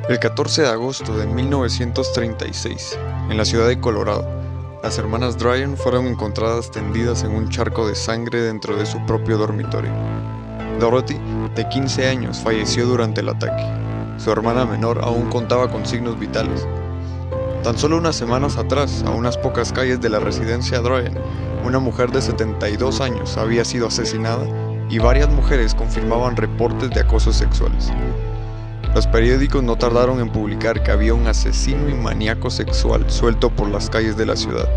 El 14 de agosto de 1936, en la ciudad de Colorado, las hermanas Dryan fueron encontradas tendidas en un charco de sangre dentro de su propio dormitorio. Dorothy, de 15 años, falleció durante el ataque. Su hermana menor aún contaba con signos vitales. Tan solo unas semanas atrás, a unas pocas calles de la residencia Dryan, una mujer de 72 años había sido asesinada y varias mujeres confirmaban reportes de acoso sexuales. Los periódicos no tardaron en publicar que había un asesino y maníaco sexual suelto por las calles de la ciudad.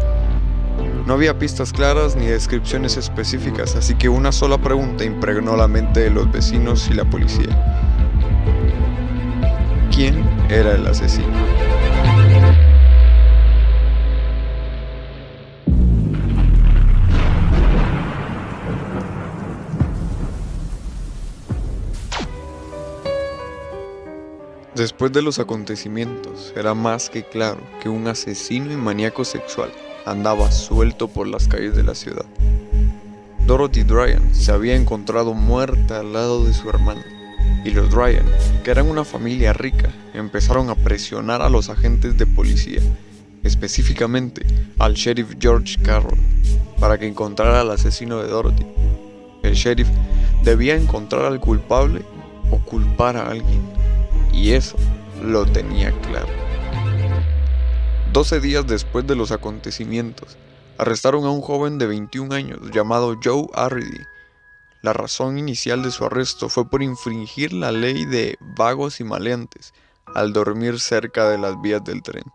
No había pistas claras ni descripciones específicas, así que una sola pregunta impregnó la mente de los vecinos y la policía. ¿Quién era el asesino? Después de los acontecimientos, era más que claro que un asesino y maníaco sexual andaba suelto por las calles de la ciudad. Dorothy Dryan se había encontrado muerta al lado de su hermana, y los Dryan, que eran una familia rica, empezaron a presionar a los agentes de policía, específicamente al sheriff George Carroll, para que encontrara al asesino de Dorothy. El sheriff debía encontrar al culpable o culpar a alguien. Y eso lo tenía claro. 12 días después de los acontecimientos, arrestaron a un joven de 21 años llamado Joe Arridy. La razón inicial de su arresto fue por infringir la ley de vagos y maleantes al dormir cerca de las vías del tren.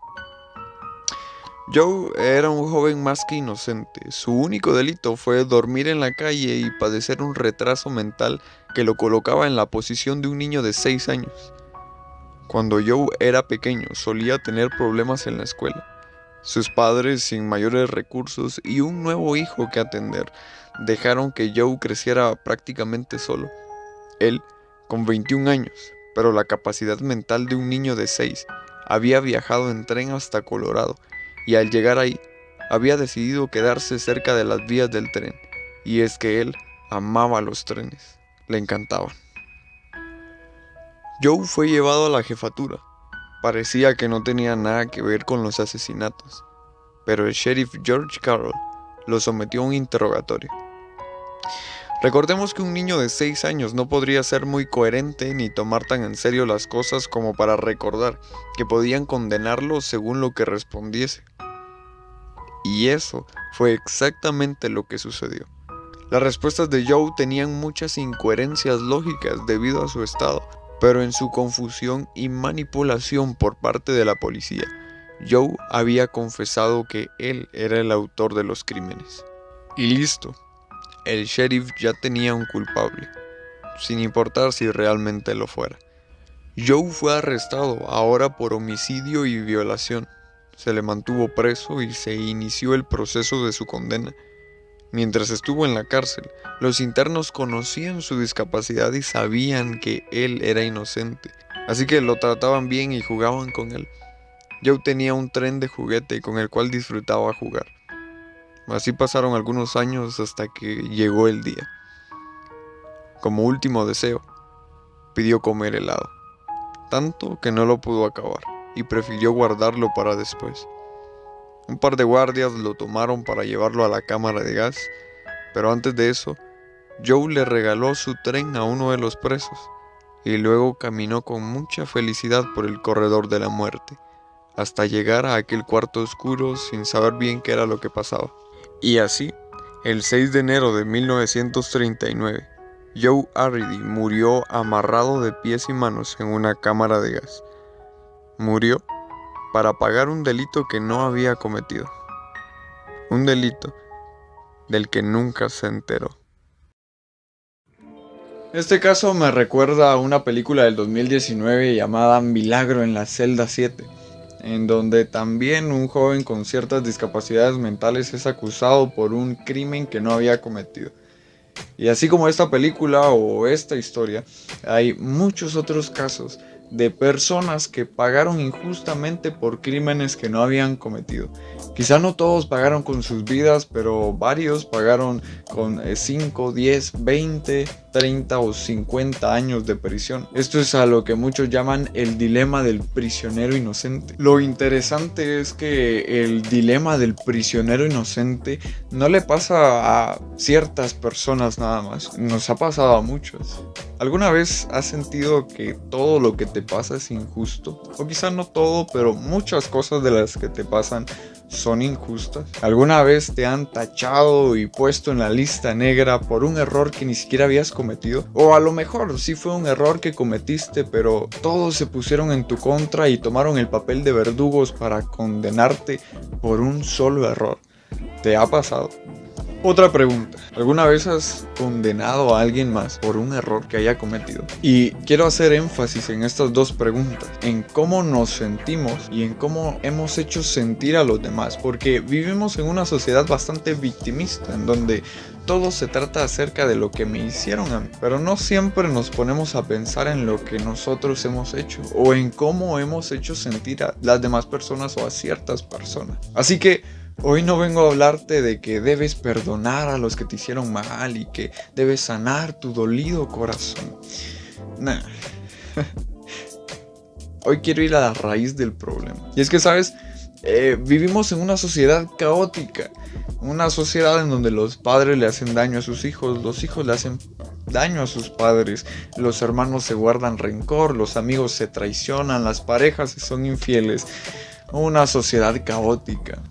Joe era un joven más que inocente. Su único delito fue dormir en la calle y padecer un retraso mental que lo colocaba en la posición de un niño de 6 años. Cuando Joe era pequeño, solía tener problemas en la escuela. Sus padres, sin mayores recursos y un nuevo hijo que atender, dejaron que Joe creciera prácticamente solo. Él, con 21 años, pero la capacidad mental de un niño de 6, había viajado en tren hasta Colorado, y al llegar ahí, había decidido quedarse cerca de las vías del tren. Y es que él amaba los trenes, le encantaban. Joe fue llevado a la jefatura. Parecía que no tenía nada que ver con los asesinatos, pero el sheriff George Carroll lo sometió a un interrogatorio. Recordemos que un niño de 6 años no podría ser muy coherente ni tomar tan en serio las cosas como para recordar que podían condenarlo según lo que respondiese. Y eso fue exactamente lo que sucedió. Las respuestas de Joe tenían muchas incoherencias lógicas debido a su estado, pero en su confusión y manipulación por parte de la policía, Joe había confesado que él era el autor de los crímenes. Y listo, el sheriff ya tenía un culpable, sin importar si realmente lo fuera. Joe fue arrestado ahora por homicidio y violación. Se le mantuvo preso y se inició el proceso de su condena. Mientras estuvo en la cárcel, los internos conocían su discapacidad y sabían que él era inocente, así que lo trataban bien y jugaban con él. Joe tenía un tren de juguete con el cual disfrutaba jugar. Así pasaron algunos años hasta que llegó el día. Como último deseo, pidió comer helado, tanto que no lo pudo acabar y prefirió guardarlo para después. Un par de guardias lo tomaron para llevarlo a la cámara de gas, pero antes de eso, Joe le regaló su tren a uno de los presos y luego caminó con mucha felicidad por el corredor de la muerte, hasta llegar a aquel cuarto oscuro sin saber bien qué era lo que pasaba. Y así, el 6 de enero de 1939, Joe Arridy murió amarrado de pies y manos en una cámara de gas. Murió para pagar un delito que no había cometido. Un delito del que nunca se enteró. Este caso me recuerda a una película del 2019 llamada Milagro en la celda 7, en donde también un joven con ciertas discapacidades mentales es acusado por un crimen que no había cometido. Y así como esta película o esta historia, hay muchos otros casos de personas que pagaron injustamente por crímenes que no habían cometido. Quizá no todos pagaron con sus vidas, pero varios pagaron con 5, 10, 20, 30 o 50 años de prisión. Esto es a lo que muchos llaman el dilema del prisionero inocente. Lo interesante es que el dilema del prisionero inocente no le pasa a ciertas personas nada más, nos ha pasado a muchos. ¿Alguna vez has sentido que todo lo que te pasa es injusto? O quizá no todo, pero muchas cosas de las que te pasan son injustas. ¿Alguna vez te han tachado y puesto en la lista negra por un error que ni siquiera habías cometido? O a lo mejor sí fue un error que cometiste, pero todos se pusieron en tu contra y tomaron el papel de verdugos para condenarte por un solo error. ¿Te ha pasado? Otra pregunta, ¿alguna vez has condenado a alguien más por un error que haya cometido? Y quiero hacer énfasis en estas dos preguntas, en cómo nos sentimos y en cómo hemos hecho sentir a los demás, porque vivimos en una sociedad bastante victimista, en donde todo se trata acerca de lo que me hicieron a mí, pero no siempre nos ponemos a pensar en lo que nosotros hemos hecho, o en cómo hemos hecho sentir a las demás personas o a ciertas personas. Así que hoy no vengo a hablarte de que debes perdonar a los que te hicieron mal y que debes sanar tu dolido corazón. Nah. Hoy quiero ir a la raíz del problema. Y es que, ¿sabes? Vivimos en una sociedad caótica. Una sociedad en donde los padres le hacen daño a sus hijos, los hijos le hacen daño a sus padres, los hermanos se guardan rencor, los amigos se traicionan, las parejas se son infieles. Una sociedad caótica.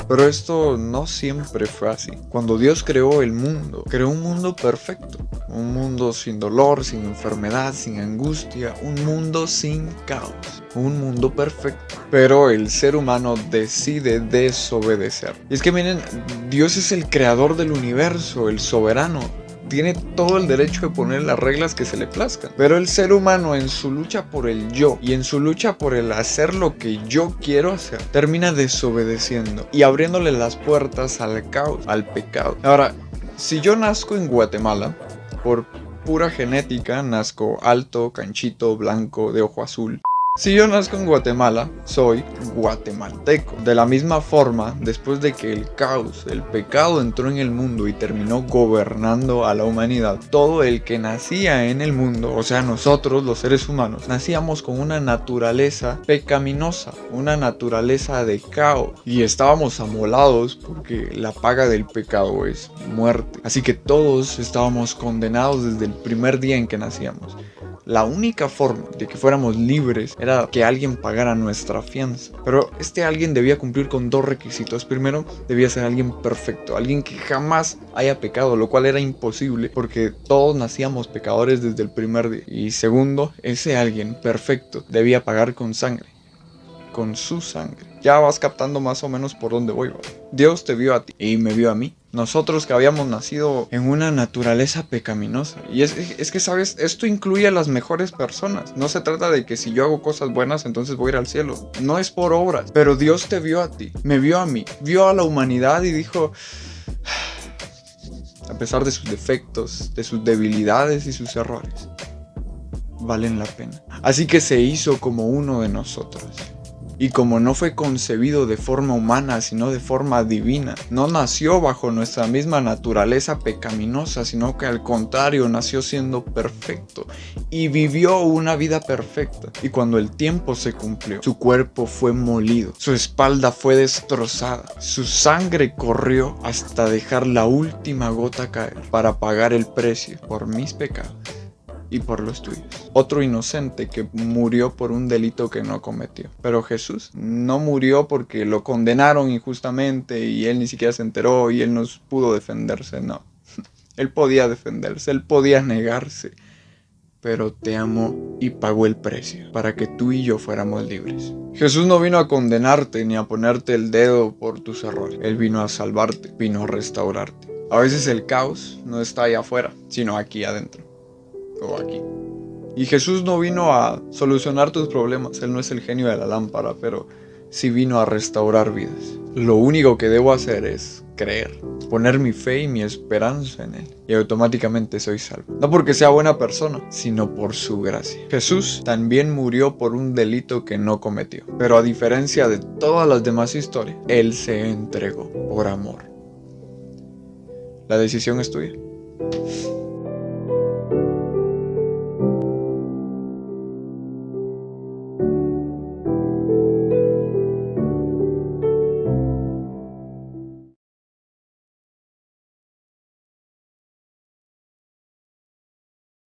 Pero esto no siempre fue así. Cuando Dios creó el mundo, creó un mundo perfecto. Un mundo sin dolor, sin enfermedad, sin angustia. Un mundo sin caos. Un mundo perfecto. Pero el ser humano decide desobedecer. Y es que miren, Dios es el creador del universo, el soberano. Tiene todo el derecho de poner las reglas que se le plazcan. Pero el ser humano, en su lucha por el yo y en su lucha por el hacer lo que yo quiero hacer, termina desobedeciendo y abriéndole las puertas al caos, al pecado. Ahora, si yo nazco en Guatemala, por pura genética, nazco alto, canchito, blanco, de ojo azul. Si yo nazco en Guatemala, soy guatemalteco. De la misma forma, después de que el caos, el pecado entró en el mundo y terminó gobernando a la humanidad, todo el que nacía en el mundo, o sea nosotros los seres humanos, nacíamos con una naturaleza pecaminosa, una naturaleza de caos. Y estábamos amolados porque la paga del pecado es muerte. Así que todos estábamos condenados desde el primer día en que nacíamos. La única forma de que fuéramos libres era que alguien pagara nuestra fianza. Pero este alguien debía cumplir con dos requisitos. Primero, debía ser alguien perfecto, alguien que jamás haya pecado, lo cual era imposible porque todos nacíamos pecadores desde el primer día. Y segundo, ese alguien perfecto debía pagar con sangre, con su sangre. Ya vas captando más o menos por dónde voy, ¿va? Dios te vio a ti y me vio a mí. Nosotros que habíamos nacido en una naturaleza pecaminosa. Y es que, ¿sabes? Esto incluye a las mejores personas. No se trata de que si yo hago cosas buenas, entonces voy a ir al cielo. No es por obras. Pero Dios te vio a ti, me vio a mí, vio a la humanidad y dijo... A pesar de sus defectos, de sus debilidades y sus errores, valen la pena. Así que se hizo como uno de nosotros. Y como no fue concebido de forma humana, sino de forma divina, no nació bajo nuestra misma naturaleza pecaminosa, sino que al contrario, nació siendo perfecto y vivió una vida perfecta. Y cuando el tiempo se cumplió, su cuerpo fue molido, su espalda fue destrozada, su sangre corrió hasta dejar la última gota caer para pagar el precio por mis pecados y por los tuyos. Otro inocente que murió por un delito que no cometió. Pero Jesús no murió porque lo condenaron injustamente y él ni siquiera se enteró y él no pudo defenderse, no. Él podía defenderse, él podía negarse, pero te amó y pagó el precio para que tú y yo fuéramos libres. Jesús no vino a condenarte ni a ponerte el dedo por tus errores. Él vino a salvarte, vino a restaurarte. A veces el caos no está allá afuera, sino aquí adentro. O aquí. Y Jesús no vino a solucionar tus problemas. Él no es el genio de la lámpara, pero sí vino a restaurar vidas. Lo único que debo hacer es creer. poner mi fe y mi esperanza en Él, y automáticamente soy salvo. No porque sea buena persona, sino por su gracia. Jesús también murió por un delito que no cometió, pero a diferencia de todas las demás historias, Él se entregó por amor. La decisión es tuya.